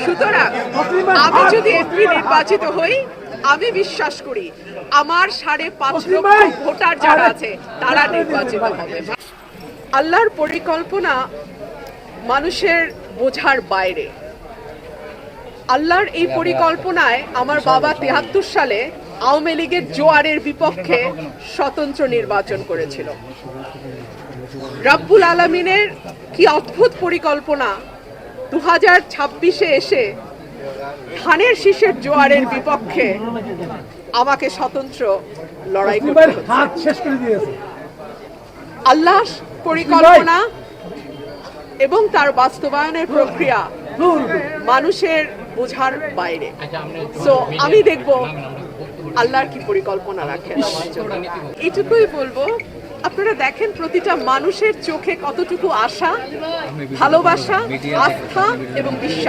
সুতরাং আমি যদি এমপি নির্বাচিত হই, আমি বিশ্বাস করি আমার 5.5 লক্ষ ভোটার যারা আছে তারা নির্বাচিত হবে। আল্লাহর পরিকল্পনা মানুষের বোঝার বাইরে। আল্লাহর এই পরিকল্পনায় আমার বাবা 73 সালে আওয়ামী লীগের জোয়ারের বিপক্ষে স্বতন্ত্র নির্বাচন করেছিল। রব্বুল আলামিনের কি অদ্ভুত পরিকল্পনা, 2026-এ এসে ধানের শীষের জোয়ারের বিপক্ষে আমাকে স্বতন্ত্র লড়াই করতে হচ্ছে। আল্লাহ পরিকল্পনা এবং তার বাস্তবায়নের প্রক্রিয়া মানুষের বোঝার বাইরে। সো আমি দেখব আল্লাহর কি পরিকল্পনা রাখেন আমার জন্য। এইটুকুই বলবো, আপনারা দেখেন প্রতিটা মানুষের চোখে কতটুকু আশা, ভালোবাসা, আস্থা এবং বিশ্বাস।